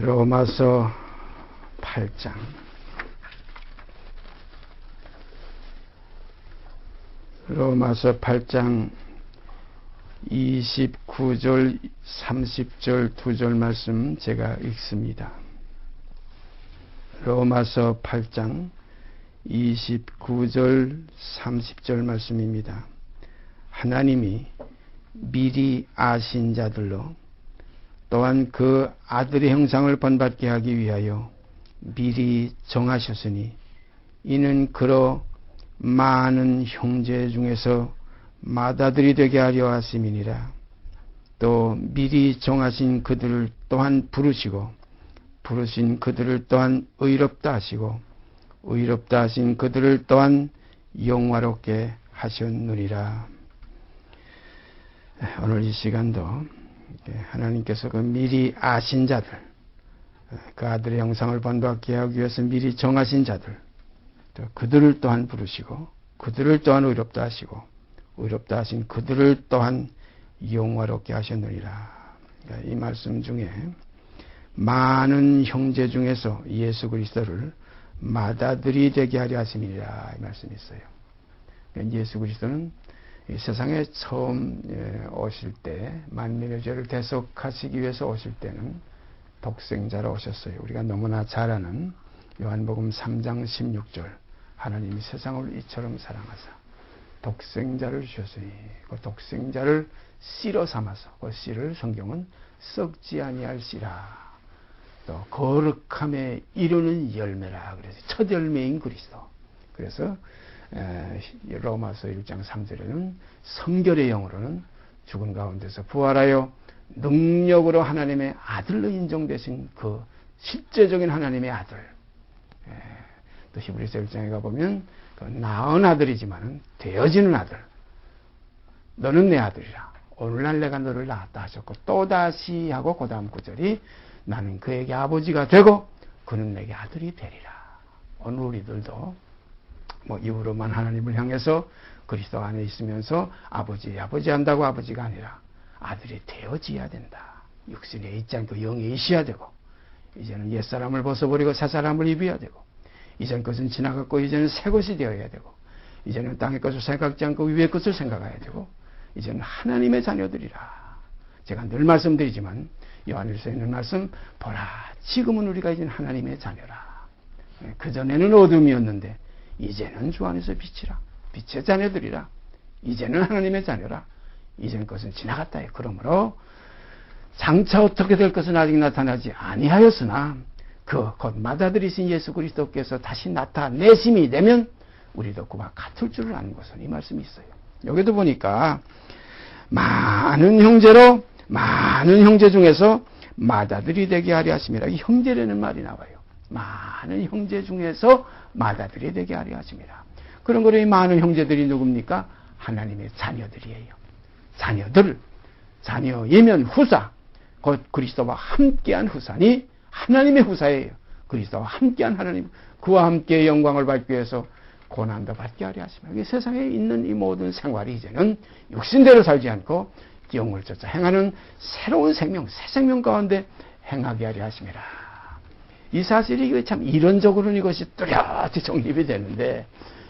로마서 8장 로마서 8장 29절 30절 두 절 말씀 제가 읽습니다. 로마서 8장 29절 30절 말씀입니다. 하나님이 미리 아신 자들로 또한 그 아들의 형상을 본받게 하기 위하여 미리 정하셨으니 이는 그로 많은 형제 중에서 맏아들이 되게 하려 하심이니라. 또 미리 정하신 그들을 또한 부르시고 부르신 그들을 또한 의롭다 하시고 의롭다 하신 그들을 또한 영화롭게 하셨느니라. 오늘 이 시간도 하나님께서 그 미리 아신 자들, 그 아들의 형상을 본받게 하기 위해서 미리 정하신 자들, 또 그들을 또한 부르시고 그들을 또한 의롭다 하시고 의롭다 하신 그들을 또한 영화롭게 하셨느니라. 이 말씀 중에 많은 형제 중에서 예수 그리스도를 맏아들이 되게 하려 하심이라, 이 말씀이 있어요. 예수 그리스도는 이 세상에 처음 오실 때 만민의 죄를 대속하시기 위해서 오실 때는 독생자로 오셨어요. 우리가 너무나 잘 아는 요한복음 3장 16절, 하나님이 세상을 이처럼 사랑하사 독생자를 주셨으니 그 독생자를 씨로 삼아서, 그 씨를 성경은 썩지 아니할 씨라, 또 거룩함에 이르는 열매라, 그래서 첫 열매인 그리스도. 그래서 로마서 1장 3절에는 성결의 영으로는 죽은 가운데서 부활하여 능력으로 하나님의 아들로 인정되신 그 실제적인 하나님의 아들. 또 히브리서 1장에 가보면 그 낳은 아들이지만 되어지는 아들, 너는 내 아들이라, 오늘날 내가 너를 낳았다 하셨고, 또다시 하고 그 다음 구절이 나는 그에게 아버지가 되고 그는 내게 아들이 되리라. 오늘 우리들도 이후로만 하나님을 향해서 그리스도 안에 있으면서 아버지 한다고 아버지가 아니라 아들이 되어져야 된다. 육신에 있지 않고 영에 있어야 되고, 이제는 옛사람을 벗어버리고 새사람을 입어야 되고, 이전 것은 지나갔고 이제는 새 것이 되어야 되고, 이제는 땅의 것을 생각지 않고 위의 것을 생각해야 되고, 이제는 하나님의 자녀들이라. 제가 늘 말씀드리지만 요한일서에 있는 말씀, 보라 지금은 우리가 이제는 하나님의 자녀라. 그전에는 어둠이었는데 이제는 주 안에서 빛이라. 빛의 자녀들이라. 이제는 하나님의 자녀라. 이전 것은 지나갔다. 그러므로 장차 어떻게 될 것은 아직 나타나지 아니하였으나 그 곧 맏아들이신 예수 그리스도께서 다시 나타내심이 되면 우리도 그와 같을 줄을 아는 것은, 이 말씀이 있어요. 여기도 보니까 많은 형제 중에서 맏아들이 되게 하려 하심이라. 이 형제라는 말이 나와요. 많은 형제 중에서 맏아들이 되게 하려 하심이라. 그런 거로 이 많은 형제들이 누굽니까? 하나님의 자녀들이에요. 자녀이면 후사, 곧 그리스도와 함께한 후사니 하나님의 후사예요. 그리스도와 함께한 하나님, 그와 함께 영광을 받기 위해서 고난도 받게 하려 하십니다. 세상에 있는 이 모든 생활이 이제는 육신대로 살지 않고 영을 쫓아 행하는 새로운 생명, 새 생명 가운데 행하게 하려 하십니다. 이 사실이 참 이론적으로는 이것이 뚜렷이 정립이 되는데,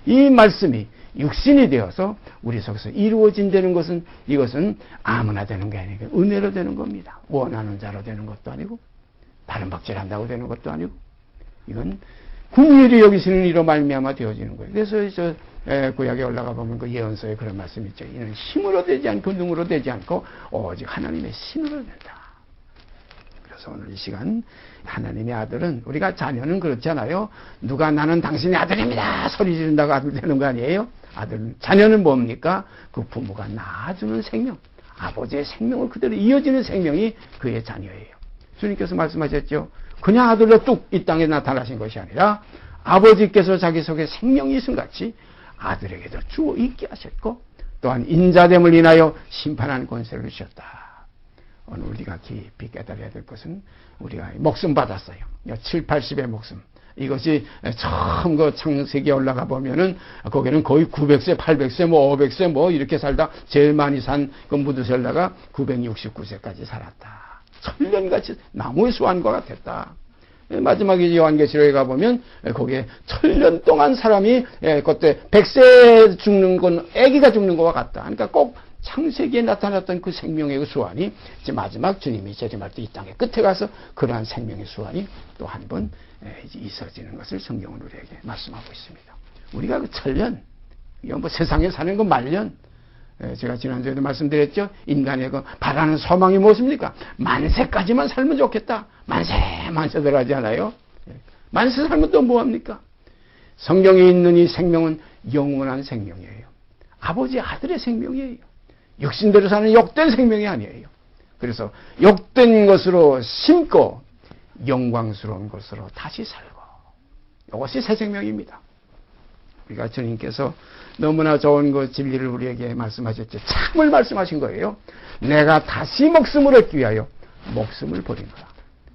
이 말씀이 육신이 되어서 우리 속에서 이루어진다는 것은, 이것은 아무나 되는 게 아니고 은혜로 되는 겁니다. 원하는 자로 되는 것도 아니고 다른 박질한다고 되는 것도 아니고, 이건 긍휼히 여기시는 이로 말미암아 되어지는 거예요. 그래서 구약에 올라가 보면 그 예언서에 그런 말씀이 있죠. 이는 힘으로 되지 않고 능으로 되지 않고 오직 하나님의 신으로 된다. 그래서 오늘 이 시간, 하나님의 아들은, 우리가 자녀는 그렇잖아요. 누가 나는 당신의 아들입니다 소리 지른다고 아들 되는 거 아니에요? 자녀는 뭡니까? 그 부모가 낳아주는 생명, 아버지의 생명을 그대로 이어지는 생명이 그의 자녀예요. 주님께서 말씀하셨죠. 그냥 아들로 뚝 이 땅에 나타나신 것이 아니라 아버지께서 자기 속에 생명이 있음같이 아들에게도 주어 있게 하셨고, 또한 인자됨을 인하여 심판하는 권세를 주셨다. 오늘 우리가 깊이 깨달아야 될 것은, 우리가 목숨 받았어요. 7, 80의 목숨. 이것이 처음 그 창세기에 올라가 보면은 거기는 거의 900세, 800세, 500세 이렇게 살다 제일 많이 산 그 무드셀라가 969세까지 살았다. 천년같이 나무의 수완과 같았다. 마지막에 요한계시록에 가보면 거기에 천년 동안 사람이 그때 100세 죽는 건 아기가 죽는 것과 같다. 그러니까 꼭 창세기에 나타났던 그 생명의 그 수완이 이제 마지막 주님이 재림할 때 이 땅의 끝에 가서 그러한 생명의 수완이 또 한 번 있어지는 것을 성경은 우리에게 말씀하고 있습니다. 우리가 그 천년, 이거 뭐 세상에 사는 건 말년, 제가 지난주에도 말씀드렸죠. 인간의 그 바라는 소망이 무엇입니까? 만세까지만 살면 좋겠다. 만세들 하지 않아요? 만세 살면 또 뭐합니까? 성경에 있는 이 생명은 영원한 생명이에요. 아버지 아들의 생명이에요. 육신대로 사는 욕된 생명이 아니에요. 그래서 욕된 것으로 심고 영광스러운 것으로 다시 살고, 이것이 새 생명입니다. 우리가 주님께서 너무나 좋은 그 진리를 우리에게 말씀하셨죠. 참을 말씀하신 거예요. 내가 다시 목숨을 얻기 위하여 목숨을 버리노라.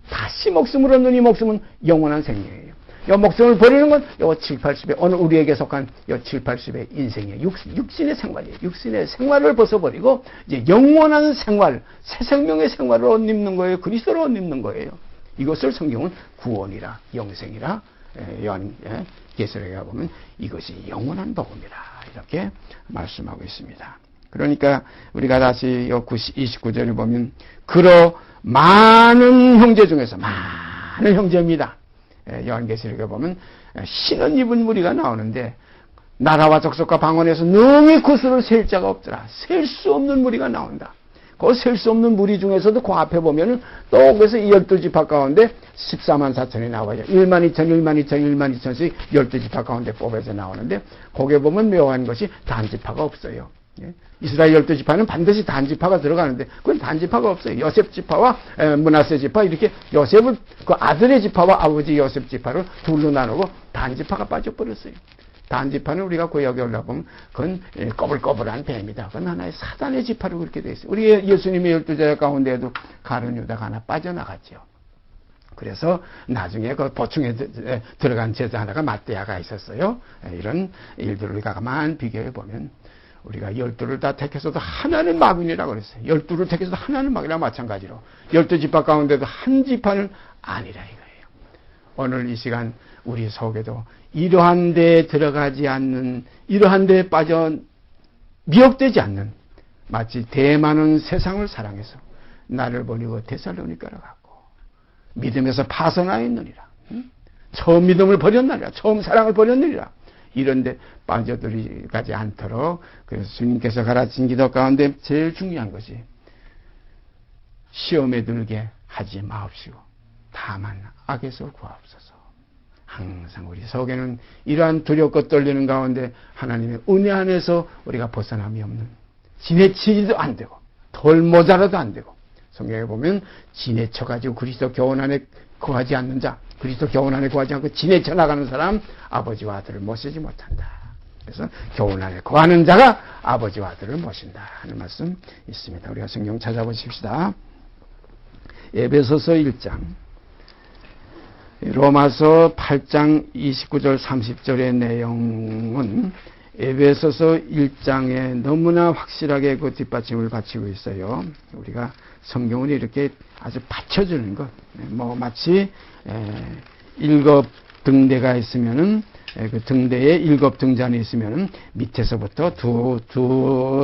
다시 목숨을 얻는 이 목숨은 영원한 생명이에요. 이 목숨을 버리는 건 요 7, 80의 오늘 우리에게 속한 요 7, 80의 인생이에요. 육신의 생활이에요. 육신의 생활을 벗어버리고 이제 영원한 생활, 새 생명의 생활을 옷 입는 거예요. 그리스도를 옷 입는 거예요. 이것을 성경은 구원이라, 영생이라, 요한계시록에 가보면 이것이 영원한 복음이라 이렇게 말씀하고 있습니다. 그러니까 우리가 다시 29절을 보면 그러 많은 형제 중에서 많은 형제입니다. 요한계시록에 보면 신은 입은 무리가 나오는데 나라와 족속과 방언에서 능히 그 수를 셀 자가 없더라. 셀 수 없는 무리가 나온다. 그 셀 수 없는 무리 중에서도 그 앞에 보면은 또 그래서 12지파 가운데 14만 4천이 나와요. 1만 2천, 1만 2천, 1만 2천씩 12지파 가운데 뽑아서 나오는데 거기에 보면 묘한 것이 단지파가 없어요. 이스라엘 12지파는 반드시 단지파가 들어가는데 그건 단지파가 없어요. 요셉 지파와 므낫세 지파 이렇게 요셉을 그 아들의 지파와 아버지 요셉 지파를 둘로 나누고 단지파가 빠져버렸어요. 단지파는 우리가 구약에 올라보면 그건 꼬불꼬불한 뱀이다. 그건 하나의 사단의 지파로 그렇게 되어 있어요. 우리 예수님의 12제자 가운데에도 가룟 유다가 하나 빠져나갔죠. 그래서 나중에 그 보충에 들어간 제자 하나가 matthea가 있었어요. 이런 일들을 우리가 가만 비교해 보면 우리가 12를 다 택해서도 하나는 마귀라고 그랬어요. 12를 택해서도 하나는 마귀랑 마찬가지로 12지파 가운데도 한 지파는 아니라 이거예요. 오늘 이 시간 우리 속에도 이러한 데에 들어가지 않는, 이러한 데에 빠져 미혹되지 않는, 마치 대만은 세상을 사랑해서 나를 버리고 데살로니가로 갔고 믿음에서 파선하여 있느니라. 처음 믿음을 버렸느니라. 처음 사랑을 버렸느니라. 이런데 빠져들이지 않도록 그래서 주님께서 가르친 기도 가운데 제일 중요한 것이 시험에 들게 하지 마옵시고 다만 악에서 구하옵소서. 항상 우리 속에는 이러한 두렵고 떨리는 가운데 하나님의 은혜 안에서 우리가 벗어남이 없는, 지내치지도 안 되고 덜 모자라도 안 되고, 성경에 보면 지내쳐가지고 그리스도 교훈 안에 거하지 않는 자, 그리스도 교훈 안에 거하지 않고 지내쳐 나가는 사람 아버지와 아들을 모시지 못한다. 그래서 교훈 안에 거하는 자가 아버지와 아들을 모신다 하는 말씀 있습니다. 우리가 성경 찾아보십시다. 에베소서 1장, 로마서 8장 29절 30절의 내용은 에베소서 1장에 너무나 확실하게 그 뒷받침을 바치고 있어요. 우리가 성경을 이렇게 아주 받쳐주는 것, 뭐 마치 7 등대가 있으면은 그 등대에 7 등잔이 있으면은 밑에서부터 두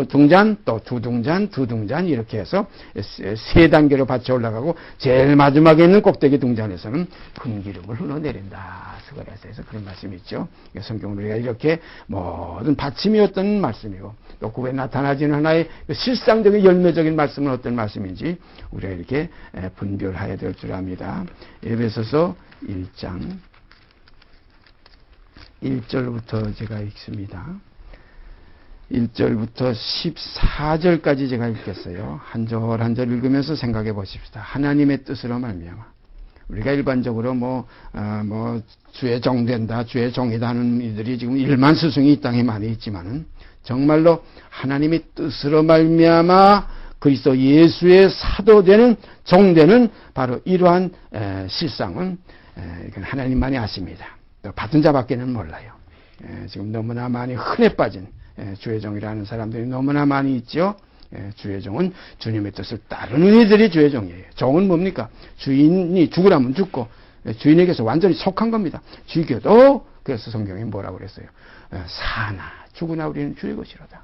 등잔, 또 두 등잔, 두 등잔 이렇게 해서 3단계로 받쳐 올라가고 제일 마지막에 있는 꼭대기 등잔에서는 금기름을 흘러내린다. 스가랴서에서 그런 말씀이 있죠. 성경은 우리가 이렇게 모든 받침이 어떤 말씀이고 또 그 후에 나타나지는 하나의 실상적인 열매적인 말씀은 어떤 말씀인지 우리가 이렇게 분별해야 될 줄 압니다. 에베소서 1장 1절부터 제가 읽습니다. 1절부터 14절까지 제가 읽겠어요. 한 절 한 절 읽으면서 생각해 보십시다. 하나님의 뜻으로 말미암아 우리가 일반적으로 주의 종된다, 주의 종이다 하는 이들이 지금 1만 스승이 이 땅에 많이 있지만은 정말로 하나님의 뜻으로 말미암아 그리스도 예수의 사도되는 종되는 바로 이러한 실상은 이건 하나님만이 아십니다. 받은 자밖에는 몰라요. 지금 너무나 많이 흔해 빠진 주의 종이라는 사람들이 너무나 많이 있죠. 주의 종은 주님의 뜻을 따르는 이들이 주의 종이에요. 종은 뭡니까? 주인이 죽으라면 죽고 주인에게서 완전히 속한 겁니다. 죽여도 그래서 성경이 뭐라고 그랬어요? 사나 죽으나 우리는 주의 것이로다.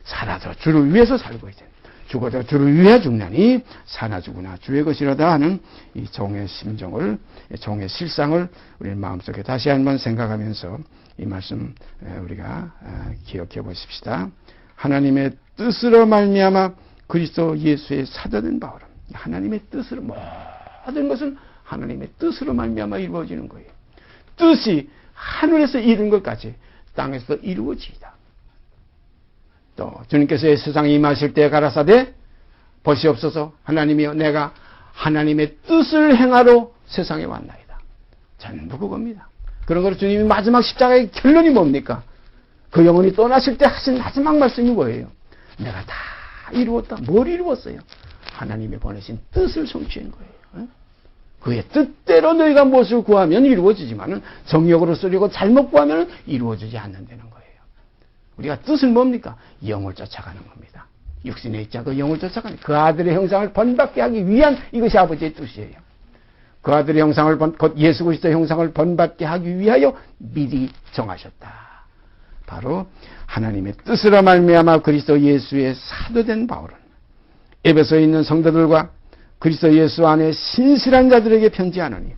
살아도 주를 위해서 살고 이제 죽어도 주를 위해 죽나니 사나 죽으나 주의 것이로다 하는 이 종의 심정을, 종의 실상을 우리 마음속에 다시 한번 생각하면서 이 말씀 우리가 기억해 보십시다. 하나님의 뜻으로 말미암아 그리스도 예수의 사도된 바울은 하나님의 뜻으로, 모든 것은 하나님의 뜻으로 말미암아 이루어지는 거예요. 뜻이 하늘에서 이룬 것까지 땅에서 이루어지이다. 또 주님께서 세상에 임하실 때 가라사대 보시옵소서 하나님이여 내가 하나님의 뜻을 행하러 세상에 왔나이다. 전부 그겁니다. 그런 걸 주님이 마지막 십자가의 결론이 뭡니까? 그 영혼이 떠나실 때 하신 마지막 말씀이 뭐예요? 내가 다 이루었다. 뭘 이루었어요? 하나님의 보내신 뜻을 성취한 거예요. 그의 뜻대로 너희가 무엇을 구하면 이루어지지만은 정욕으로 쓰려고 잘못 구하면 이루어지지 않는다는 거예요. 우리가 뜻은 뭡니까? 영을 쫓아가는 겁니다. 육신에 있자 그 영을 쫓아가는 그 아들의 형상을 번받게 하기 위한 이것이 아버지의 뜻이에요. 그 아들의 형상을 곧 예수 그리스도의 형상을 번받게 하기 위하여 미리 정하셨다. 바로 하나님의 뜻으로 말미암아 그리스도 예수의 사도된 바울은 에베소에 있는 성도들과 그리스도 예수 안에 신실한 자들에게 편지하노니,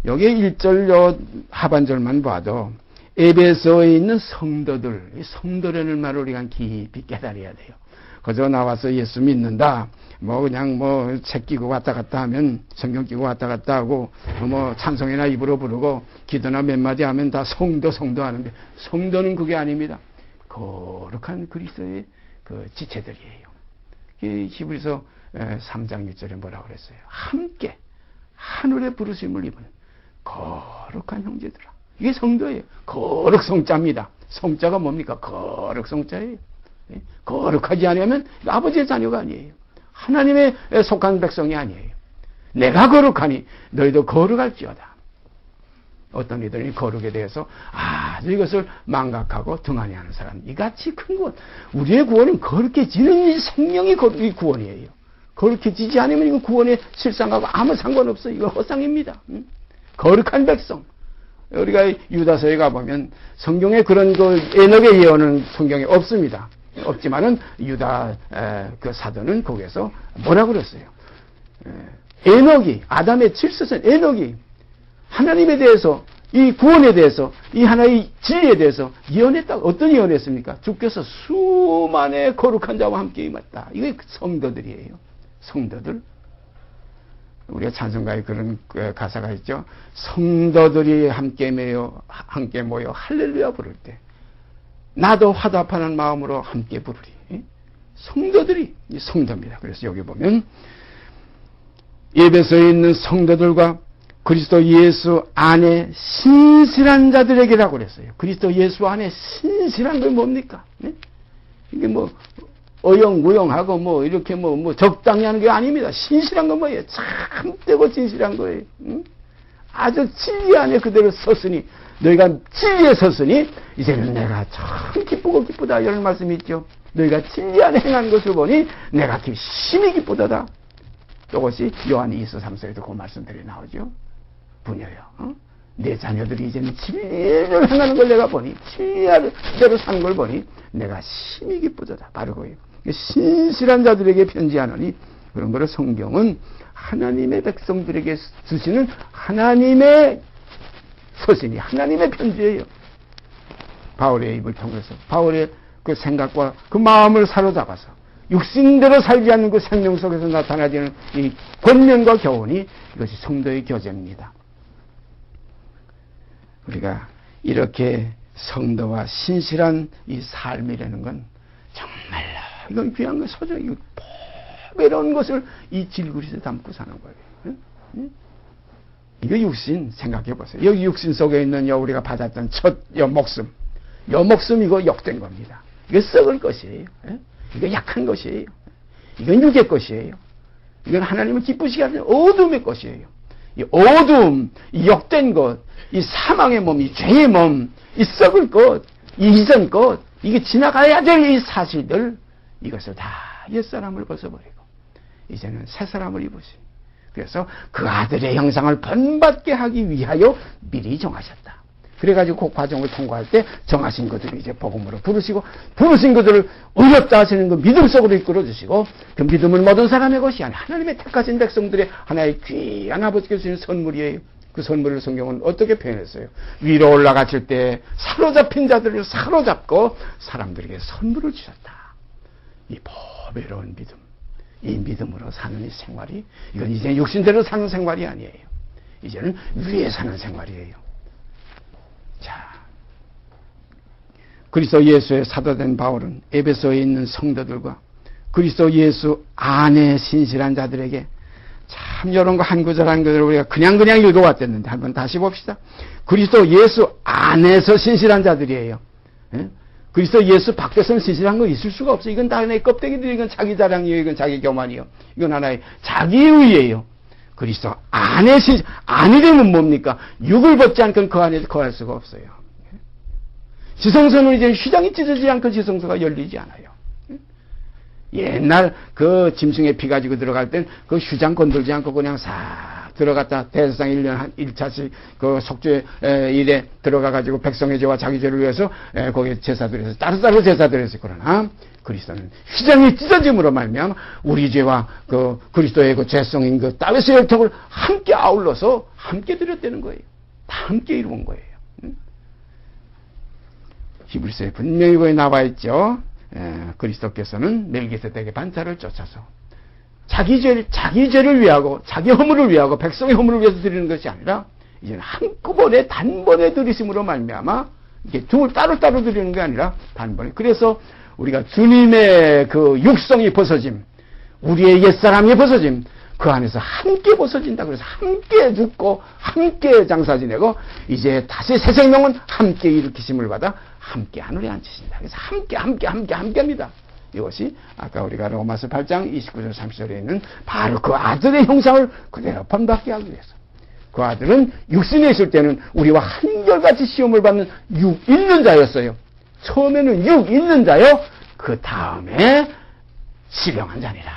여기 1절 하반절만 봐도 에베소에 있는 성도들, 이 성도라는 말을 우리가 깊이 깨달아야 돼요. 그저 나와서 예수 믿는다, 그냥 책 끼고 왔다 갔다 하면, 성경 끼고 왔다 갔다 하고, 찬송이나 입으로 부르고, 기도나 몇 마디 하면 다 성도 하는데, 성도는 그게 아닙니다. 거룩한 그리스도의 그 지체들이에요. 이 히브리서 3장 1절에 뭐라고 그랬어요? 함께 하늘의 부르심을 입은 거룩한 형제들아. 이게 성도예요. 거룩 성자입니다. 성자가 뭡니까? 거룩 성자예요. 거룩하지 않으면 아버지의 자녀가 아니에요. 하나님의 속한 백성이 아니에요. 내가 거룩하니 너희도 거룩할지어다. 어떤 이들이 거룩에 대해서 아주 이것을 망각하고 등한히하는 사람, 이같이 큰 구원, 우리의 구원은 거룩해지는 이 성령이 이 구원이에요. 거룩해지지 않으면 이거 구원의 실상하고 아무 상관없어요. 이거 허상입니다. 거룩한 백성. 우리가 유다서에 가보면 성경에 그런 에녹의 예언은 성경에 없습니다. 없지만은 유다 그 사도는 거기에서 뭐라고 그랬어요? 에녹이, 아담의 칠세선 에녹이 하나님에 대해서, 이 구원에 대해서, 이 하나의 진리에 대해서 예언했다. 어떤 예언했습니까? 주께서 수만의 거룩한 자와 함께 임했다. 이게 성도들이에요. 성도들. 우리가 찬송가에 그런 가사가 있죠. 성도들이 함께 모여 할렐루야 부를 때 나도 화답하는 마음으로 함께 부르리. 성도들이 성도입니다. 그래서 여기 보면 에베소에 있는 성도들과 그리스도 예수 안에 신실한 자들에게라고 그랬어요. 그리스도 예수 안에 신실한 건 뭡니까? 이게 어영무영하고 이렇게 적당히 하는 게 아닙니다. 신실한 건 뭐예요? 참되고 진실한 거예요. 아주 진리 안에 그대로 섰으니, 너희가 진리에 섰으니 이제는 내가 참 기쁘고 기쁘다 이런 말씀이 있죠. 너희가 진리 안에 행한 것을 보니 내가 심히 기쁘다다. 이것이 요한 2서 3서에도 그 말씀들이 나오죠. 부녀여, 내 자녀들이 이제는 진리를 행하는 걸 내가 보니, 진리대로 사는 걸 보니 내가 심히 기쁘다다. 바로 거예요. 신실한 자들에게 편지하노니, 그런 거를 성경은 하나님의 백성들에게 주시는 하나님의 서신이 하나님의 편지예요. 바울의 입을 통해서 바울의 그 생각과 그 마음을 사로잡아서 육신대로 살지 않는 그 생명 속에서 나타나지는 이 권면과 교훈이, 이것이 성도의 교제입니다. 우리가 이렇게 성도와 신실한 이 삶이라는 건 정말로 이건 귀한 거 소중히 포배로운 것을 이 질그릇에 담고 사는 거예요. 이거 육신 생각해 보세요. 여기 육신 속에 있는 우리가 받았던 첫 목숨, 목숨 이거 욕된 겁니다. 이거 썩을 것이에요. 이거 약한 것이에요. 이건 육의 것이에요. 이건 하나님을 기쁘시게 하는 어둠의 것이에요. 이 어둠, 이 욕된 것, 이 사망의 몸, 이 죄의 몸, 이 썩을 것, 이 이전 것, 이게 지나가야 될 이 사실들, 이것을 다 옛사람을 벗어버리고 이제는 새 사람을 입으시. 그래서 그 아들의 형상을 본받게 하기 위하여 미리 정하셨다. 그래가지고 그 과정을 통과할 때 정하신 것들을 이제 복음으로 부르시고, 부르신 것들을 어렵다 하시는 그 믿음 속으로 이끌어 주시고, 그 믿음은 모든 사람의 것이 아니라 하나님의 택하신 백성들의 하나의 귀한 아버지께서 주신 선물이에요. 그 선물을 성경은 어떻게 표현했어요? 위로 올라가실 때 사로잡힌 자들을 사로잡고 사람들에게 선물을 주셨다. 이 보배로운 믿음, 이 믿음으로 사는 이 생활이, 이건 이제 육신대로 사는 생활이 아니에요. 이제는 위에 사는 생활이에요. 자, 그리스도 예수의 사도된 바울은 에베소에 있는 성도들과 그리스도 예수 안에 신실한 자들에게 참 이런 거 한 구절 한 구절 우리가 그냥 읽어왔댔는데 한번 다시 봅시다. 그리스도 예수 안에서 신실한 자들이에요. 예? 그리스도 예수 밖에서는 신실한 건 있을 수가 없어요. 이건 다 하나의 껍데기들이, 이건 자기 자랑이에요. 이건 자기 교만이에요. 이건 하나의 자기의의예요. 그리스도 안에 안이 되면 뭡니까? 육을 벗지 않고는 그 안에 거할 수가 없어요. 지성소는 이제 휘장이 찢어지지 않고 지성소가 열리지 않아요. 옛날 그 짐승의 피 가지고 들어갈 땐 그 휘장 건들지 않고 그냥 싹 들어갔다 대제사장 1년 한 1차씩 그 속죄 일에 들어가가지고 백성의 죄와 자기 죄를 위해서 거기에 제사드려서 따로따로 제사드려서, 그러나 그리스도는 휘장이 찢어짐으로 말미암아 우리 죄와 그 그리스도의 그 죄성인 그 다윗의 혈통을 함께 아울러서 함께 드렸다는 거예요. 다 함께 이루은 거예요. 히브리서에 분명히 거기 나와 있죠. 그리스도께서는 멜기세덱의 반차를 쫓아서 자기 죄를 위하고 자기 허물을 위하고 백성의 허물을 위해서 드리는 것이 아니라 이제는 한꺼번에 단번에 드리심으로 말미암아 이게 둘 따로따로 드리는 게 아니라 단번에. 그래서 우리가 주님의 그 육성이 벗어짐, 우리의 옛사람이 벗어짐, 그 안에서 함께 벗어진다. 그래서 함께 죽고 함께 장사 지내고 이제 다시 새 생명은 함께 일으키심을 받아 함께 하늘에 앉히신다. 그래서 함께 합니다. 이것이 아까 우리가 로마서 8장 29절 30절에 있는 바로 그 아들의 형상을 그대로 본받게 하기 위해서. 그 아들은 육신에 있을 때는 우리와 한결같이 시험을 받는 육 있는 자였어요. 처음에는 육 있는 자요. 그 다음에 신령한 자니라.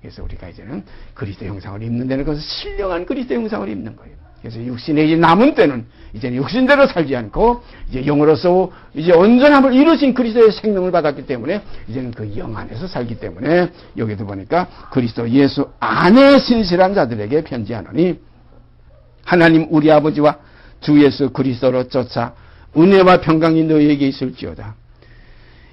그래서 우리가 이제는 그리스도 형상을 입는 데는 그것은 신령한 그리스도 형상을 입는 거예요. 그래서 육신에 남은 때는 이제는 육신대로 살지 않고 이제 영으로서 이제 온전함을 이루신 그리스도의 생명을 받았기 때문에 이제는 그 영 안에서 살기 때문에 여기도 보니까 그리스도 예수 안에 신실한 자들에게 편지하노니 하나님 우리 아버지와 주 예수 그리스도로 쫓아 은혜와 평강이 너희에게 있을지어다.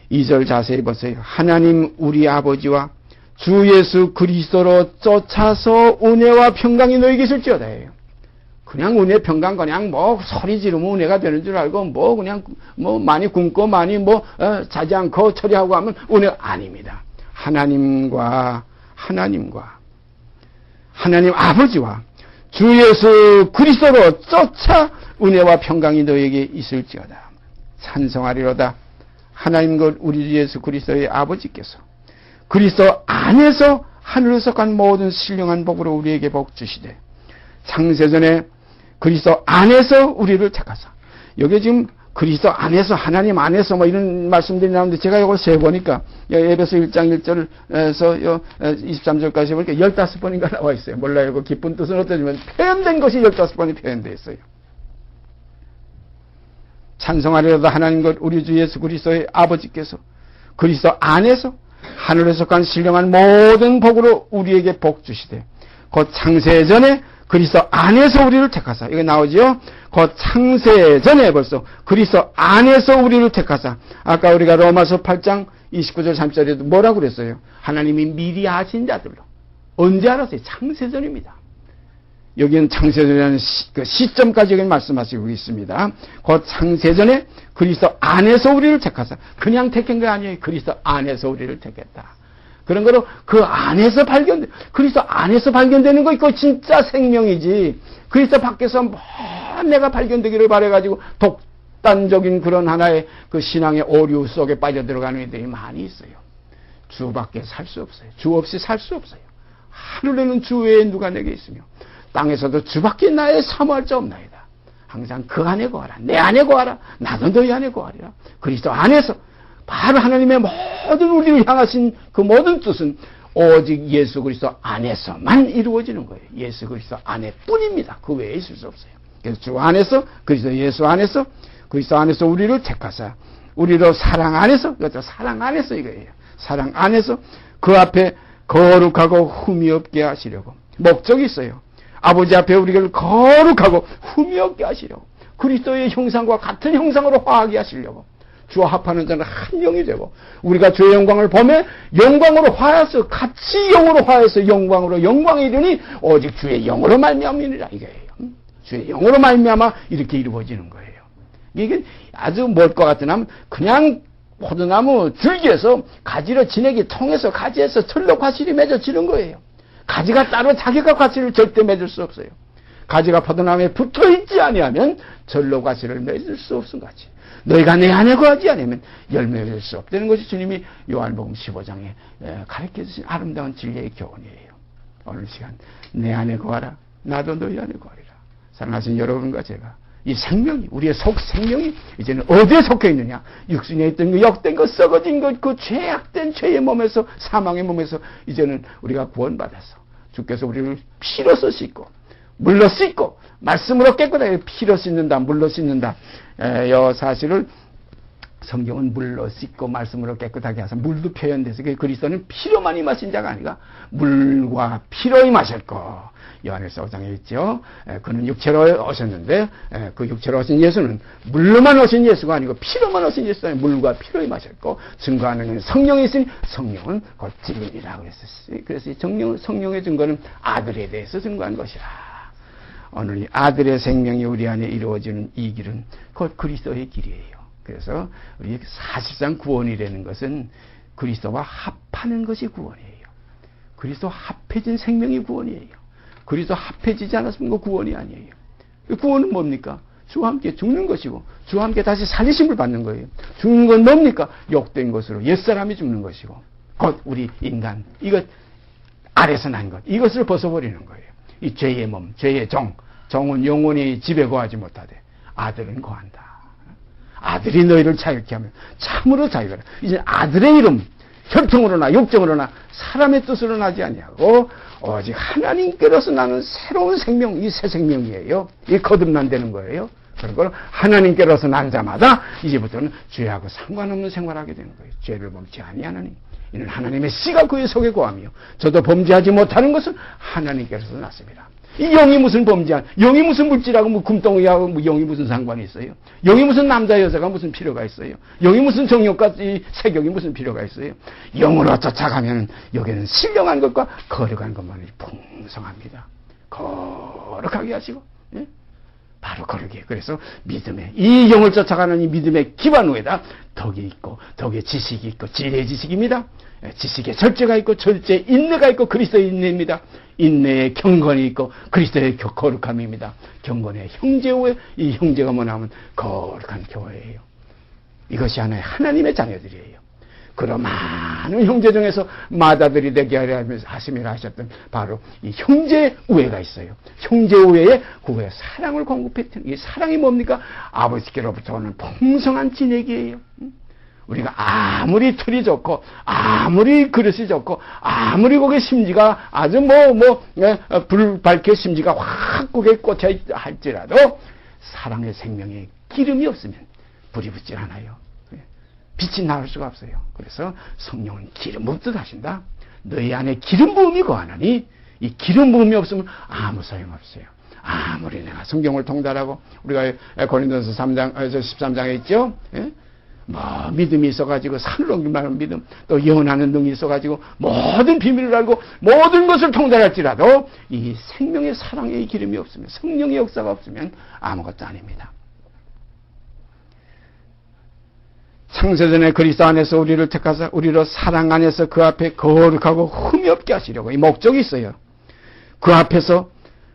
2절 자세히 보세요. 하나님 우리 아버지와 주 예수 그리스도로 쫓아서 은혜와 평강이 너희에게 있을지어다예요. 그냥 은혜 평강 그냥 뭐 소리 지르면 은혜가 되는 줄 알고 뭐 그냥 뭐 많이 굶고 많이 뭐 자지 않고 처리하고 하면 은혜가 아닙니다. 하나님 아버지와 주 예수 그리스도로 쫓아 은혜와 평강이 너에게 있을지어다. 찬송하리로다. 하나님 곧 우리 주 예수 그리스도의 아버지께서 그리스도 안에서 하늘에서 간 모든 신령한 복으로 우리에게 복 주시되 창세전에 그리스도 안에서 우리를 택하사. 여기 지금 그리스도 안에서 하나님 안에서 뭐 이런 말씀들이 나오는데 제가 이걸 세보니까 에베소 1장 1절에서 23절까지 보니까 15번인가 나와 있어요. 몰라요. 그 깊은 뜻은 어떠지만 표현된 것이 15번이 표현되어 있어요. 찬송하리로다. 하나님 것 우리 주 예수 그리스도의 아버지께서 그리스도 안에서 하늘에서 간 신령한 모든 복으로 우리에게 복 주시되 곧 창세전에 그리스도 안에서 우리를 택하사. 이거 나오죠? 곧 창세전에 벌써 그리스도 안에서 우리를 택하사. 아까 우리가 로마서 8장 29절 30절에도 뭐라고 그랬어요? 하나님이 미리 아신 자들로. 언제 알았어요? 창세전입니다. 여기는 창세전이라는 그 시점까지 여기 말씀하시고 있습니다. 곧 창세전에 그리스도 안에서 우리를 택하사. 그냥 택한 거 아니에요. 그리스도 안에서 우리를 택했다. 그런 거로 그 안에서 그리스도 안에서 발견되는 거 있고 진짜 생명이지. 그리스도 밖에서 뭐 내가 발견되기를 바래가지고 독단적인 그런 하나의 그 신앙의 오류 속에 빠져들어가는 애들이 많이 있어요. 주 밖에 살 수 없어요. 주 없이 살 수 없어요. 하늘에는 주 외에 누가 내게 있으며 땅에서도 주 밖에 나의 사모할 자 없나이다. 항상 그 안에 거하라. 내 안에 거하라. 나도 너희 안에 거하리라. 그리스도 안에서 바로 하나님의 모든 우리를 향하신 그 모든 뜻은 오직 예수 그리스도 안에서만 이루어지는 거예요. 예수 그리스도 안에뿐입니다. 그 외에 있을 수 없어요. 그래서 주 안에서, 그리스도 예수 안에서, 그리스도 안에서 우리를 택하사 우리로 사랑 안에서, 그렇죠. 사랑 안에서 이거예요. 사랑 안에서 그 앞에 거룩하고 흠이 없게 하시려고. 목적이 있어요. 아버지 앞에 우리를 거룩하고 흠이 없게 하시려고. 그리스도의 형상과 같은 형상으로 화하게 하시려고. 주와 합하는 자는 한 영이 되고, 우리가 주의 영광을 보며 영광으로 화해서 같이 영으로 화해서 영광으로 영광에 이르니 오직 주의 영으로 말미암으리라 이거예요. 주의 영으로 말미암아 이렇게 이루어지는 거예요. 이게 아주 멀 것 같으면 그냥 포도나무 줄기에서 가지로 진액이 통해서 가지에서 철로 과실이 맺어지는 거예요. 가지가 따로 자기가 과실을 절대 맺을 수 없어요. 가지가 포도나무에 붙어있지 아니하면 절로 과실을 맺을 수 없은 같이 너희가 내 안에 거하지 않으면 열매 맺을 수 없다는 것이 주님이 요한복음 15장에 가르쳐 주신 아름다운 진리의 교훈이에요. 오늘 시간 내 안에 거하라 나도 너희 안에 거하리라. 사랑하신 여러분과 제가 이 생명이 우리의 속 생명이 이제는 어디에 속해 있느냐? 육신에 있던 그 역된 것 썩어진 것 그 죄악된 죄의 몸에서 사망의 몸에서 이제는 우리가 구원받아서 주께서 우리를 피로써 씻고 물로 씻고 말씀으로 깨끗하게 피로 씻는다 물로 씻는다. 이 사실을 성경은 물로 씻고 말씀으로 깨끗하게 하서 물도 표현돼서 그리스도는 피로만 임하신 자가 아니라 물과 피로 임하실 거. 요한일서 5장에 있죠. 그는 육체로 오셨는데 그 육체로 오신 예수는 물로만 오신 예수가 아니고 피로만 오신 예수가 물과 피로 임하셨고 증거하는 성령이 있으니 성령은 곧 진리라 그랬었어요. 그래서 성령의 증거는 아들에 대해서 증거한 것이라. 오늘 이 아들의 생명이 우리 안에 이루어지는 이 길은 곧 그리스도의 길이에요. 그래서 우리 사실상 구원이라는 것은 그리스도와 합하는 것이 구원이에요. 그리스도 합해진 생명이 구원이에요. 그리스도 합해지지 않았으면 그 구원이 아니에요. 구원은 뭡니까? 주와 함께 죽는 것이고 주와 함께 다시 살리심을 받는 거예요. 죽는 건 뭡니까? 욕된 것으로 옛사람이 죽는 것이고 곧 우리 인간 이것 아래서 난 것 이것을 벗어버리는 거예요. 이 죄의 몸, 죄의 정은 영원히 집에 거하지 못하되 아들은 거한다. 아들이 너희를 자유케 하면 참으로 자유하라. 이제 아들의 이름 혈통으로나 육정으로나 사람의 뜻으로 나지 아니하고 오직 하나님께로서 나는 새로운 생명, 이 새 생명이에요. 이 거듭난다는 거예요. 그리고 하나님께로서 난 자마다 이제부터는 죄하고 상관없는 생활하게 되는 거예요. 죄를 범치 아니하나니 이는 하나님의 씨가 그의 속에 거하며 저도 범죄하지 못하는 것은 하나님께로서 났습니다. 이 영이 무슨 범죄한, 영이 무슨 물질하고 뭐 금덩이하고 뭐 영이 무슨 상관이 있어요? 영이 무슨 남자 여자가 무슨 필요가 있어요? 영이 무슨 정욕과 이 세격이 무슨 필요가 있어요? 영으로 쫓아가면 여기는 신령한 것과 거룩한 것만이 풍성합니다. 거룩하게 하시고, 예? 바로 거룩이에요. 그래서 믿음에 이 영을 쫓아가는 이 믿음의 기반 위에다 덕이 있고 덕에 지식이 있고 지혜의 지식입니다. 지식에 절제가 있고 절제에 인내가 있고 그리스도의 인내입니다. 인내에 경건이 있고 그리스도의 거룩함입니다. 경건의 형제의 이 형제가 뭐냐면 거룩한 교회예요. 이것이 하나님의 자녀들이에요. 그런 많은 형제 중에서 마다들이 되게 하려 하심이라 하셨던 바로 이 형제 우애가 있어요. 형제 우애에 그 후에 사랑을 공급했던 이 사랑이 뭡니까? 아버지께로부터 오는 풍성한 진액이에요. 우리가 아무리 틀이 좋고 아무리 그릇이 좋고 아무리 거기에 심지가 아주 불 밝게 심지가 확 거기에 꽂혀 할지라도 사랑의 생명에 기름이 없으면 불이 붙질 않아요. 빛이 나올 수가 없어요. 그래서 성령은 기름 붓듯 하신다. 너희 안에 기름 부음이 거하나니 이 기름 부음이 없으면 아무 소용없어요. 아무리 내가 성경을 통달하고 우리가 고린도서 13장에 있죠. 예? 믿음이 있어가지고 산을 옮기는 믿음, 또 예언하는 능이 있어가지고 모든 비밀을 알고 모든 것을 통달할지라도 이 생명의 사랑의 기름이 없으면 성령의 역사가 없으면 아무것도 아닙니다. 창세전에 그리스도 안에서 우리를 택하사 우리로 사랑 안에서 그 앞에 거룩하고 흠이 없게 하시려고 이 목적이 있어요. 그 앞에서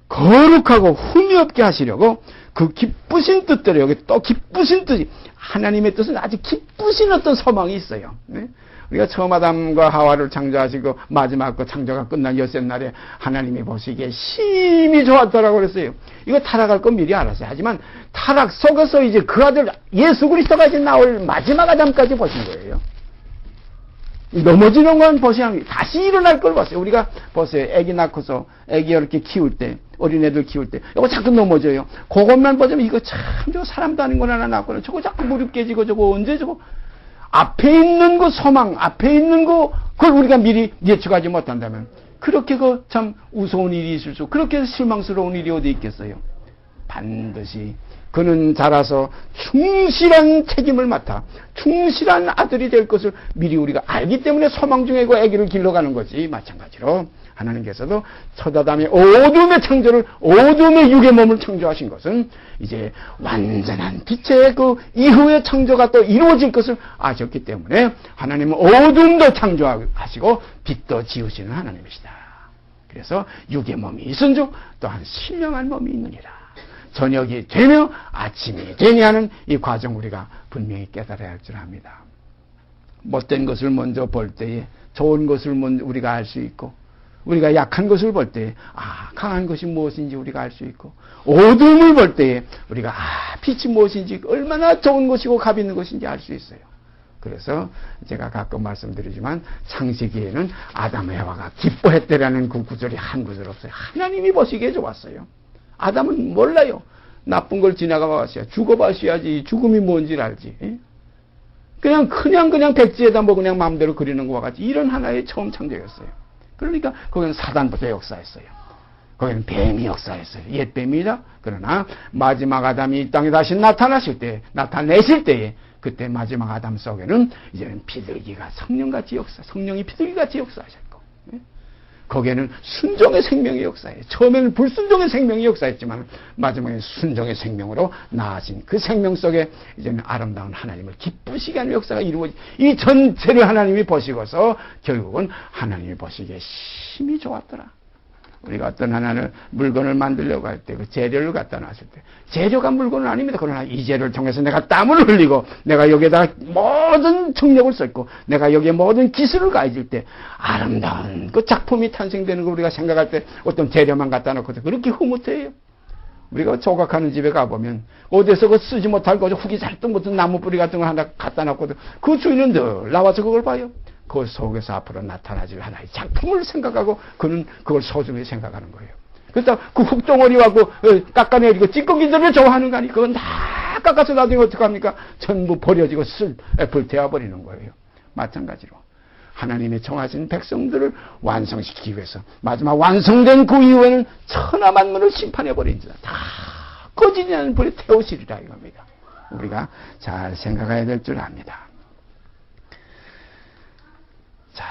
거룩하고 흠이 없게 하시려고 그 기쁘신 뜻대로 여기 또 기쁘신 뜻이 하나님의 뜻은 아주 기쁘신 어떤 소망이 있어요. 네? 우리가 처음 아담과 하와를 창조하시고 마지막 그 창조가 끝난 여섯 날에 하나님이 보시기에 심히 좋았다라고 그랬어요. 이거 타락할 건 미리 알았어요. 하지만 타락 속에서 이제 그 아들 예수 그리스도가 이제 나올 마지막 아담까지 보신 거예요. 넘어지는 건 보셔야 합니다. 다시 일어날 걸 봤어요. 우리가 보세요. 애기 낳고서 애기 이렇게 키울 때, 어린애들 키울 때, 이거 자꾸 넘어져요. 그것만 보자면 이거 참, 저거 사람도 아닌 건 하나 낳고는 저거 자꾸 무릎 깨지고 저거 언제 저거. 앞에 있는 그 소망, 앞에 있는 거, 그걸 우리가 미리 예측하지 못한다면, 그렇게 그 참 우스운 일이 있을 수, 그렇게 실망스러운 일이 어디 있겠어요. 반드시 그는 자라서 충실한 책임을 맡아 충실한 아들이 될 것을 미리 우리가 알기 때문에 소망 중에 그 아기를 길러가는 거지. 마찬가지로 하나님께서도 첫 아담의 어둠의 창조를, 어둠의 육의 몸을 창조하신 것은 이제 완전한 빛의 그 이후의 창조가 또 이루어질 것을 아셨기 때문에 하나님은 어둠도 창조하시고 빛도 지으시는 하나님이시다. 그래서 육의 몸이 있은즉 또한 신령한 몸이 있느니라. 저녁이 되며 아침이 되냐 하는 이 과정 우리가 분명히 깨달아야 할 줄 압니다. 못된 것을 먼저 볼 때에 좋은 것을 먼저 우리가 알 수 있고, 우리가 약한 것을 볼 때에 강한 것이 무엇인지 우리가 알 수 있고, 어둠을 볼 때에 우리가 빛이 무엇인지 얼마나 좋은 것이고 값 있는 것인지 알 수 있어요. 그래서 제가 가끔 말씀드리지만 창세기에는 아담 해와가 기뻐했대라는 그 구절이 한 구절 없어요. 하나님이 보시기에 좋았어요. 아담은 몰라요. 나쁜 걸 지나가 봤어요. 죽어봤어야지. 죽음이 뭔지를 알지. 그냥 백지에다 뭐 그냥 마음대로 그리는 것과 같이 이런 하나의 처음 창조였어요. 그러니까 거기는 사단부터 역사했어요. 거기는 뱀이 역사했어요. 옛 뱀이다. 그러나 마지막 아담이 이 땅에 다시 나타내실 때에 그때 마지막 아담 속에는 이제는 비둘기가 성령같이 성령이 비둘기같이 역사하셨고, 거기에는 순종의 생명이 역사해요. 처음에는 불순종의 생명이 역사했지만 마지막에 순종의 생명으로 나아진 그 생명 속에 이제는 아름다운 하나님을 기쁘시게 하는 역사가 이루어지, 이 전체를 하나님이 보시고서 결국은 하나님이 보시기에 심히 좋았더라. 우리가 어떤 하나를 물건을 만들려고 할 때 그 재료를 갖다 놨을 때 재료가 물건은 아닙니다. 그러나 이 재료를 통해서 내가 땀을 흘리고 내가 여기에다가 모든 정력을 쏟고 내가 여기에 모든 기술을 가해질 때 아름다운 그 작품이 탄생되는 걸 우리가 생각할 때 어떤 재료만 갖다 놓고도 그렇게 흐뭇해요. 우리가 조각하는 집에 가보면 어디서 그 쓰지 못할 거 후기 살도 못한 나무 뿌리 같은 거 하나 갖다 놓고도 그 주인은 늘 나와서 그걸 봐요. 그 속에서 앞으로 나타나질 하나의 작품을 생각하고 그는 그걸 소중히 생각하는 거예요. 그래서 그 흙덩어리와 그 깎아내리고 찌꺼기들을 좋아하는 거 아니, 그건 다 깎아서 나중에 어떡합니까? 전부 버려지고 불태워버리는 거예요. 마찬가지로 하나님의 정하신 백성들을 완성시키기 위해서 마지막 완성된 그 이후에는 천하만물을 심판해버린다. 다 꺼지지 않는 불에 태우시리라 이겁니다. 우리가 잘 생각해야 될 줄 압니다. 자,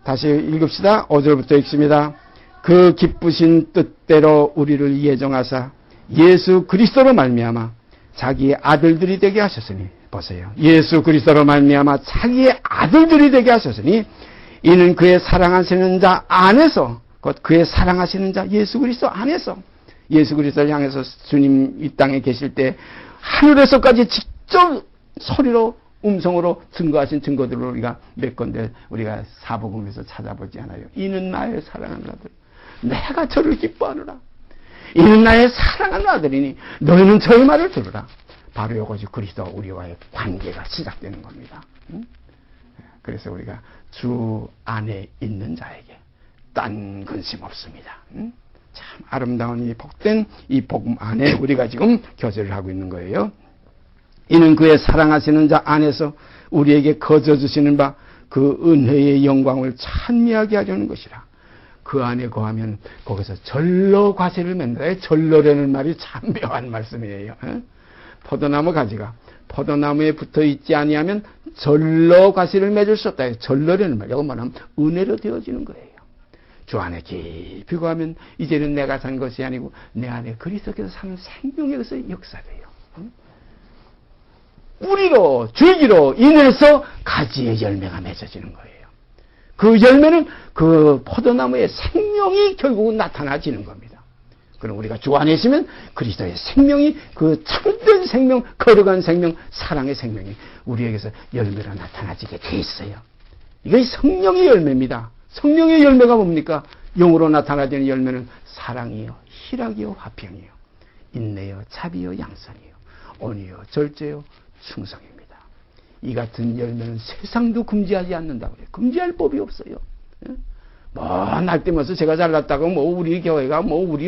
다시 읽읍시다. 5절부터 읽습니다. 그 기쁘신 뜻대로 우리를 예정하사 예수 그리스도로 말미암아 자기의 아들들이 되게 하셨으니, 보세요. 예수 그리스도로 말미암아 자기의 아들들이 되게 하셨으니 이는 그의 사랑하시는 자 안에서, 곧 그의 사랑하시는 자 예수 그리스도 안에서, 예수 그리스도를 향해서 주님 이 땅에 계실 때 하늘에서까지 직접 소리로 음성으로 증거하신 증거들을 우리가 몇 건데 우리가 사복음에서 찾아보지 않아요. 이는 나의 사랑하는 아들, 내가 저를 기뻐하노라. 이는 나의 사랑하는 아들이니 너희는 저의 말을 들으라. 바로 이것이 그리스도 우리와의 관계가 시작되는 겁니다. 그래서 우리가 주 안에 있는 자에게 딴 근심 없습니다. 참 아름다운 이 복된 이 복음 안에 우리가 지금 교제를 하고 있는 거예요. 이는 그의 사랑하시는 자 안에서 우리에게 거저주시는 바 그 은혜의 영광을 찬미하게 하려는 것이라. 그 안에 거하면 거기서 절로 과실을 맺는다. 절로라는 말이 참 묘한 말씀이에요. 포도나무 가지가 포도나무에 붙어 있지 아니하면 절로 과실을 맺을 수 없다. 절로라는 말, 이거 뭐냐면 은혜로 되어지는 거예요. 주 안에 깊이 거하면 이제는 내가 산 것이 아니고 내 안에 그리스도께서 사는 생명의 것의 역사돼요. 뿌리로 줄기로 인해서 가지의 열매가 맺어지는 거예요. 그 열매는 그 포도나무의 생명이 결국은 나타나지는 겁니다. 그럼 우리가 주 안에 있으면 그리스도의 생명이, 그 참된 생명, 거룩한 생명, 사랑의 생명이 우리에게서 열매로 나타나지게 돼 있어요. 이게 성령의 열매입니다. 성령의 열매가 뭡니까? 영으로 나타나지는 열매는 사랑이요, 희락이요, 화평이요. 인내요, 자비요, 양선이요, 온유요, 절제요, 충성입니다. 이 같은 열매는 세상도 금지하지 않는다고 그래요. 금지할 법이 없어요. 뭐, 날 때면서 제가 잘났다고, 뭐, 우리 교회가, 뭐, 우리,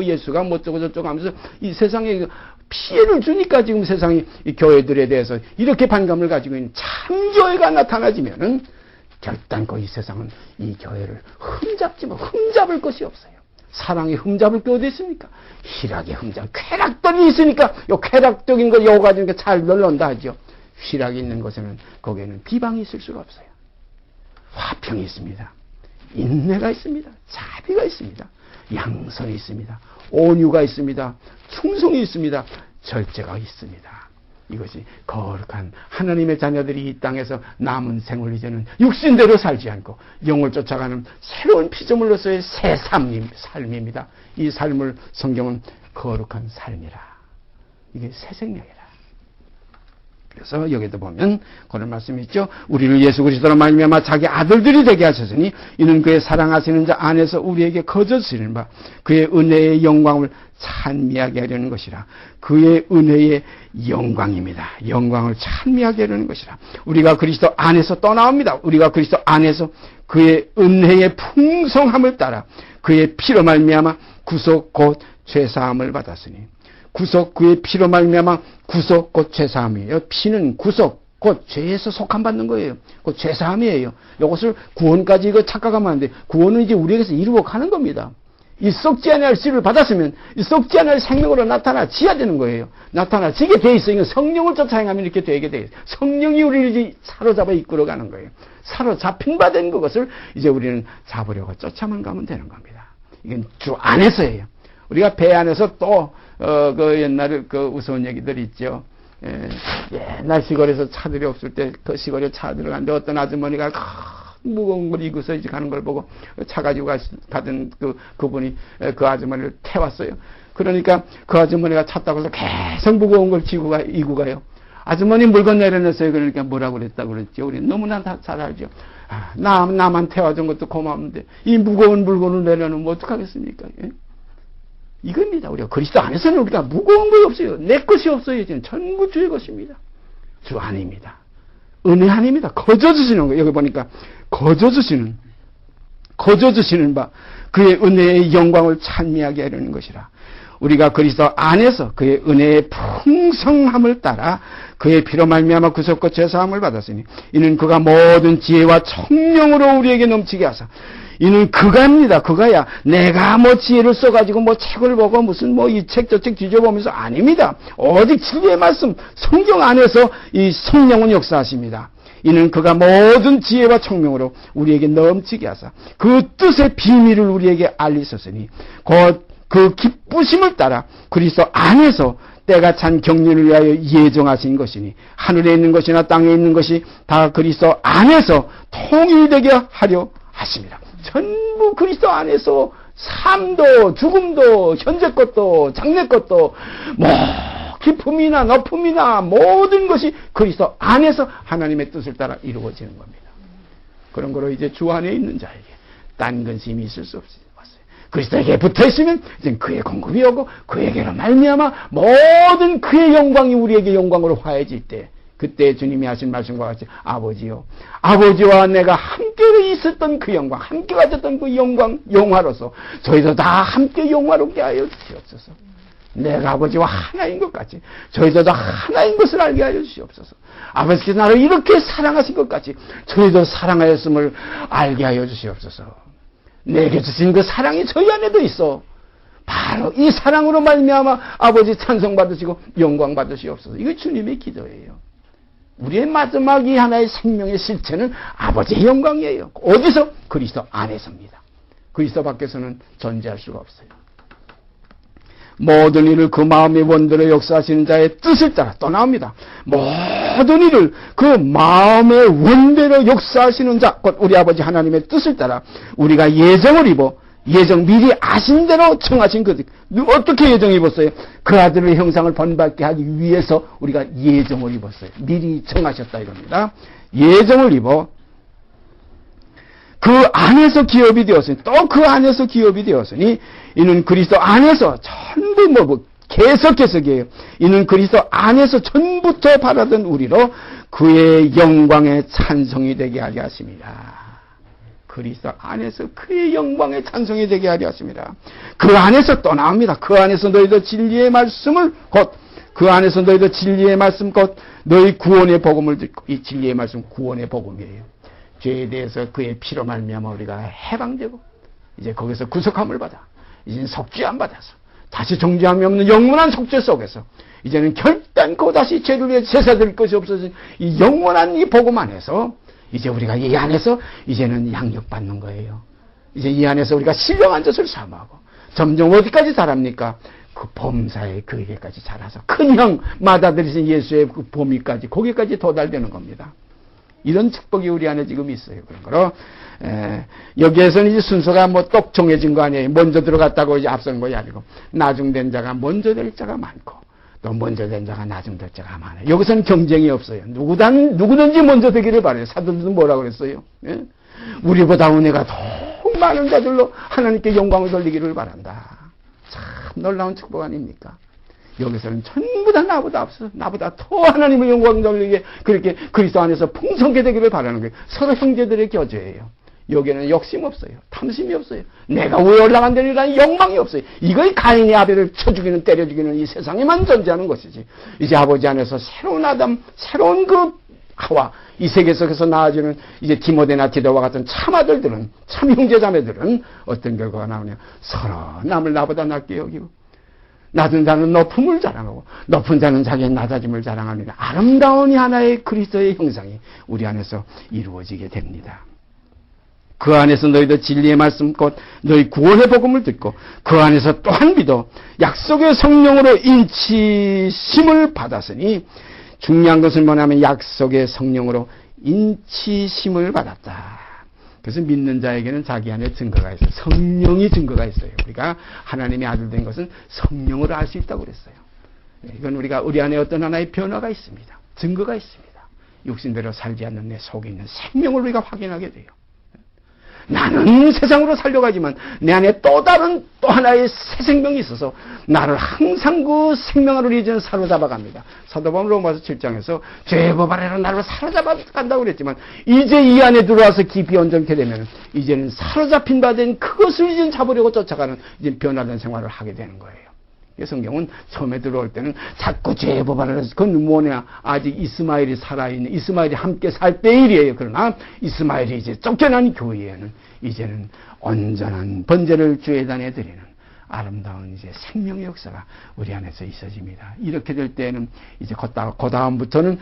예수가, 뭐, 어쩌고 하면서, 이 세상에 피해를 주니까 지금 세상이 이 교회들에 대해서 이렇게 반감을 가지고 있는 참교회가 나타나지면은, 결단코 이 세상은 이 교회를 흠잡을 것이 없어요. 사랑에 흠잡을 게 어디 있습니까? 희락에 쾌락들이 있으니까, 요 쾌락적인 거, 요거 가지고 잘 놀런다 하죠. 희락이 있는 곳에는, 거기에는 비방이 있을 수가 없어요. 화평이 있습니다. 인내가 있습니다. 자비가 있습니다. 양선이 있습니다. 온유가 있습니다. 충성이 있습니다. 절제가 있습니다. 이것이 거룩한 하나님의 자녀들이 이 땅에서 남은 생을 이제는 육신대로 살지 않고 영을 쫓아가는 새로운 피조물로서의 새 삶입니다. 이 삶을 성경은 거룩한 삶이라. 이게 새 생명이라. 그래서 여기도 보면 그런 말씀이 있죠. 우리를 예수 그리스도로 말미암아 자기 아들들이 되게 하셨으니 이는 그의 사랑하시는 자 안에서 우리에게 거저주시는 바 그의 은혜의 영광을 찬미하게 하려는 것이라. 그의 은혜의 영광입니다. 영광을 찬미하게 하려는 것이라. 우리가 그리스도 안에서 떠나옵니다. 우리가 그리스도 안에서 그의 은혜의 풍성함을 따라 그의 피로 말미암아 구속 곧 죄사함을 받았으니 구속 그의 피로 말미암아 구속 곧 죄사함이에요. 피는 구속 곧 죄에서 속함 받는 거예요. 곧 죄사함이에요. 이것을 구원까지 이거 착각하면 안 돼. 구원은 이제 우리에게서 이루어 가는 겁니다. 이 썩지 않을 씨를 받았으면 이 썩지 않을 생명으로 나타나지야 되는 거예요. 나타나지게 돼 있어요. 성령을 쫓아 행하면 이렇게 되게 돼요. 성령이 우리를 이제 사로잡아 이끌어가는 거예요. 사로잡힌 바 된 그것을 이제 우리는 잡으려고 쫓아만 가면 되는 겁니다. 이건 주 안에서예요. 우리가 배 안에서 또 그 옛날에 그 우스운 얘기들 있죠. 옛날 시골에서 차들이 없을 때 그 시골에 차 들어갔는데 어떤 아주머니가 무거운 걸 이고서 이제 가는 걸 보고 차 가지고 가던 그분이 그 아주머니를 태웠어요. 그러니까 그 아주머니가 차 타고 해서 계속 무거운 걸 이고 가요. 아주머니 물건 내려놨어요. 그러니까 뭐라고 그랬다고 그랬죠. 우리 너무나 다 잘 알죠. 나만 태워준 것도 고마운데 이 무거운 물건을 내려놓으면 어떡하겠습니까? 예? 이겁니다. 우리가 그리스도 안에서는 우리가 무거운 것이 없어요. 내 것이 없어요. 지금 전부 주의 것입니다. 주 안입니다. 은혜 안입니다. 거저주시는 거예요. 여기 보니까 거저주시는 바 그의 은혜의 영광을 찬미하게 하려는 것이라. 우리가 그리스도 안에서 그의 은혜의 풍성함을 따라 그의 피로 말미암아 구속과 죄사함을 받았으니 이는 그가 모든 지혜와 청명으로 우리에게 넘치게 하사 이는 그가입니다. 그가야 내가 뭐 지혜를 써가지고 뭐 책을 보고 무슨 뭐 이 책 저 책 뒤져보면서 아닙니다. 오직 진리의 말씀 성경 안에서 이 성령은 역사하십니다. 이는 그가 모든 지혜와 청명으로 우리에게 넘치게 하사 그 뜻의 비밀을 우리에게 알리셨으니 곧 그 기쁘심을 따라 그리스도 안에서 때가 찬 경륜을 위하여 예정하신 것이니 하늘에 있는 것이나 땅에 있는 것이 다 그리스도 안에서 통일되게 하려 하십니다. 전부 그리스도 안에서 삶도 죽음도 현재 것도 장래 것도 뭐 기쁨이나 너품이나 모든 것이 그리스도 안에서 하나님의 뜻을 따라 이루어지는 겁니다. 그런 거로 이제 주 안에 있는 자에게 딴 근심이 있을 수 없어요. 그리스도에게 붙어있으면 이제 그의 공급이 오고 그에게로 말미암아 모든 그의 영광이 우리에게 영광으로 화해질 때 그때 주님이 하신 말씀과 같이 아버지요 아버지와 내가 함께 있었던 그 영광 함께 가졌던 그 영광 영화로서 저희도 다 함께 영화롭게 하여 주시옵소서. 내가 아버지와 하나인 것 같이 저희도 다 하나인 것을 알게 하여 주시옵소서. 아버지께서 나를 이렇게 사랑하신 것 같이 저희도 사랑하였음을 알게 하여 주시옵소서. 내게 주신 그 사랑이 저희 안에도 있어. 바로 이 사랑으로 말미암아 아버지 찬송 받으시고 영광 받으시옵소서. 이거 주님의 기도예요. 우리의 마지막 이 하나의 생명의 실체는 아버지의 영광이에요. 어디서? 그리스도 안에서입니다. 그리스도 밖에서는 존재할 수가 없어요. 모든 일을 그 마음의 원대로 역사하시는 자의 뜻을 따라 또 나옵니다. 모든 일을 그 마음의 원대로 역사하시는 자, 곧 우리 아버지 하나님의 뜻을 따라 우리가 예정을 입어 예정 미리 아신 대로 청하신 그 어떻게 예정 입었어요? 그 아들의 형상을 본받게 하기 위해서 우리가 예정을 입었어요. 미리 청하셨다 이겁니다. 예정을 입어 그 안에서 기업이 되었으니 또 그 안에서 기업이 되었으니 이는 그리스도 안에서 전부 계속해서예요. 이는 그리스도 안에서 전부터 바라던 우리로 그의 영광의 찬송이 되게 하려 하십니다. 그리스도 안에서 그의 영광의 찬송이 되게 하려 하십니다. 그 안에서 또 나옵니다. 그 안에서 너희도 진리의 말씀을 그 안에서 너희도 진리의 말씀 곧 너희 구원의 복음을 듣고, 이 진리의 말씀 구원의 복음이에요. 죄에 대해서 그의 피로 말미암아 우리가 해방되고 이제 거기서 구속함을 받아 이제는 속죄함 받아서 다시 정죄함이 없는 영원한 속죄 속에서 이제는 결단코 다시 죄를 위해 제사드릴 것이 없어진 이 영원한 이 복음 안에서 이제 우리가 이 안에서 이제는 양육받는 거예요. 이제 이 안에서 우리가 신령한 젖을 삼하고 점점 어디까지 자랍니까? 그 범사의 그에게까지 자라서 큰 형 맏아들이신 예수의 그 범위까지 거기까지 도달되는 겁니다. 이런 축복이 우리 안에 지금 있어요. 그런 거로 여기에서는 이제 순서가 뭐 똑 정해진 거 아니에요. 먼저 들어갔다고 이제 앞선 것이 아니고 나중된 자가 먼저 될 자가 많고 또 먼저 된 자가 나중될 자가 많아요. 여기서는 경쟁이 없어요. 누구든지 먼저 되기를 바라요. 사도들은 뭐라고 그랬어요? 예? 우리보다 은혜가 더 많은 자들로 하나님께 영광을 돌리기를 바란다. 참 놀라운 축복 아닙니까? 여기서는 전부 다 나보다 앞서 나보다 더 하나님의 영광 돌리게 그렇게 그리스도 안에서 풍성하게 되기를 바라는 거예요. 서로 형제들의 교제예요. 여기에는 욕심 없어요. 탐심이 없어요. 내가 위에 올라간다는 욕망이 없어요. 이거의 가인이 아벨을 쳐 죽이는 때려 죽이는 이 세상에만 존재하는 것이지. 이제 아버지 안에서 새로운 아담, 새로운 그 하와 이 세계 속에서 나아지는 이제 디모데나 디도와 같은 참 아들들은 참 형제자매들은 어떤 결과가 나오냐. 서로 남을 나보다 낮게 여기고 낮은 자는 높음을 자랑하고 높은 자는 자기의 낮아짐을 자랑합니다. 아름다운 이 하나의 그리스도의 형상이 우리 안에서 이루어지게 됩니다. 그 안에서 너희도 진리의 말씀 곧 너희 구원의 복음을 듣고 그 안에서 또한 믿어 약속의 성령으로 인치심을 받았으니 중요한 것은 뭐냐면 약속의 성령으로 인치심을 받았다. 그래서 믿는 자에게는 자기 안에 증거가 있어요. 성령이 증거가 있어요. 우리가 하나님의 아들 된 것은 성령으로 알 수 있다고 그랬어요. 이건 우리 안에 어떤 하나의 변화가 있습니다. 증거가 있습니다. 육신대로 살지 않는 내 속에 있는 생명을 우리가 확인하게 돼요. 나는 세상으로 살려가지만 내 안에 또 다른 또 하나의 새 생명이 있어서 나를 항상 그 생명으로 이제는 사로잡아갑니다. 사도 바울 로마서 7장에서 죄의 법 아래로 나를 사로잡아간다고 그랬지만 이제 이 안에 들어와서 깊이 온전케 되면 이제는 사로잡힌 바 된 그것을 이제 잡으려고 쫓아가는 이제 변화된 생활을 하게 되는 거예요. 성경은 처음에 들어올 때는 자꾸 죄의 법 아래서 그건 뭐냐 아직 이스마엘이 살아있는 이스마엘이 함께 살 때 일이에요. 그러나 이스마엘이 이제 쫓겨난 교회에는 이제는 온전한 번제를 주의 단에 드리는 아름다운 이제 생명의 역사가 우리 안에서 있어집니다. 이렇게 될 때는 이제 그 다음부터는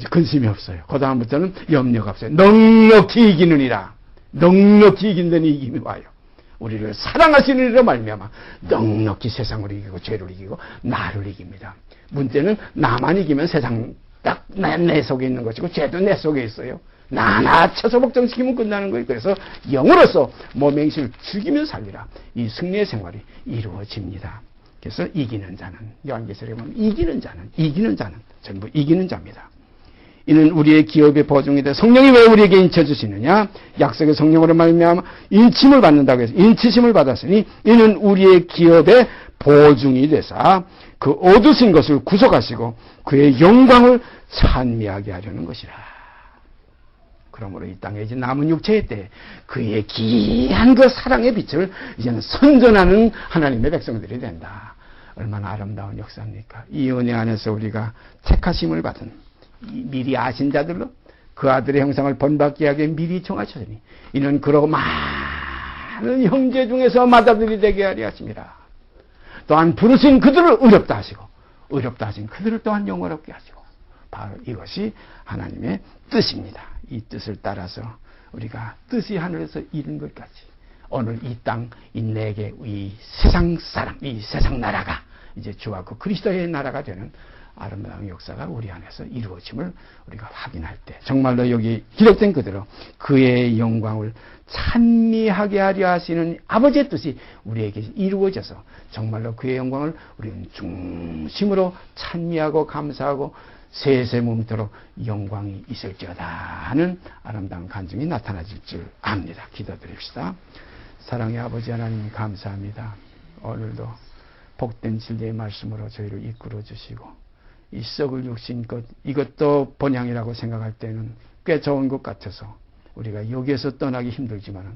근심이 없어요. 그 다음부터는 염려가 없어요. 넉넉히 이기느니라. 넉넉히 이긴다는 이김이 와요. 우리를 사랑하시는 이로 말미암아 넉넉히 세상을 이기고 죄를 이기고 나를 이깁니다. 문제는 나만 이기면 세상 딱 내 속에 있는 것이고 죄도 내 속에 있어요. 나 쳐서 복종시키면 끝나는 거예요. 그래서 영으로서 몸의 행실을 죽이며 살리라. 이 승리의 생활이 이루어집니다. 그래서 이기는 자는 요한계시록에 보면 이기는 자는 전부 이기는 자입니다. 이는 우리의 기업의 보증이다. 성령이 왜 우리에게 인쳐주시느냐? 약속의 성령으로 말미암아 인침을 받는다고 해서 인치심을 받았으니 이는 우리의 기업의 보증이 되사 그 얻으신 것을 구속하시고 그의 영광을 찬미하게 하려는 것이라. 그러므로 이 땅에 이제 남은 육체의 때 그의 귀한 그 사랑의 빛을 이제는 선전하는 하나님의 백성들이 된다. 얼마나 아름다운 역사입니까? 이 은혜 안에서 우리가 택하심을 받은 미리 아신 자들로 그 아들의 형상을 본받게 하게 미리 정하셨으니 이는 그러고 많은 형제 중에서 맏아들이 되게 하려 하십니다. 또한 부르신 그들을 의롭다 하시고 의롭다 하신 그들을 또한 영원롭게 하시고 바로 이것이 하나님의 뜻입니다. 이 뜻을 따라서 우리가 뜻이 하늘에서 이룬 것까지 오늘 이 땅, 이 내게 이 세상 사람, 이 세상 나라가 이제 주와 그 그리스도의 나라가 되는 아름다운 역사가 우리 안에서 이루어짐을 우리가 확인할 때 정말로 여기 기록된 그대로 그의 영광을 찬미하게 하려 하시는 아버지의 뜻이 우리에게 이루어져서 정말로 그의 영광을 우리는 중심으로 찬미하고 감사하고 세세 몸토록 영광이 있을지어다 하는 아름다운 간증이 나타나질 줄 압니다. 기도드립시다. 사랑의 아버지 하나님 감사합니다. 오늘도 복된 진리의 말씀으로 저희를 이끌어 주시고, 이 썩을 육신 것, 이것도 본향이라고 생각할 때는 꽤 좋은 것 같아서 우리가 여기에서 떠나기 힘들지만은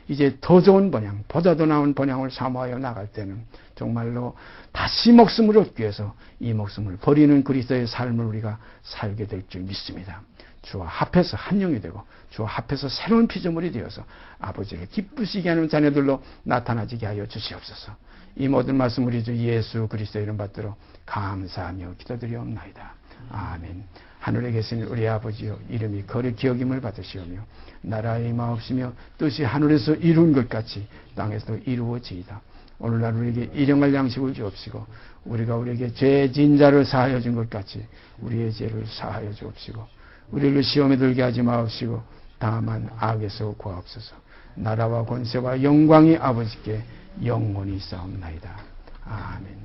이제 더 좋은 본향, 보다도 나은 본향을 사모하여 나갈 때는 정말로 다시 목숨을 얻기 위해서 이 목숨을 버리는 그리스도의 삶을 우리가 살게 될 줄 믿습니다. 주와 합해서 한 영이 되고 주와 합해서 새로운 피조물이 되어서 아버지를 기쁘시게 하는 자녀들로 나타나지게 하여 주시옵소서. 이 모든 말씀 우리 주 예수 그리스도의 이름 받들어 감사하며 기도드리옵나이다. 아멘. 하늘에 계신 우리 아버지여, 이름이 거룩히 여김을 받으시오며 나라의 마옵시며 뜻이 하늘에서 이룬 것 같이 땅에서도 이루어지이다. 오늘날 우리에게 일용할 양식을 주옵시고 우리가 우리에게 죄 진 자를 사하여 준 것 같이 우리의 죄를 사하여 주옵시고 우리를 시험에 들게 하지 마옵시고 다만 악에서 구하옵소서. 나라와 권세와 영광이 아버지께 영원히 있사옵나이다. 아멘.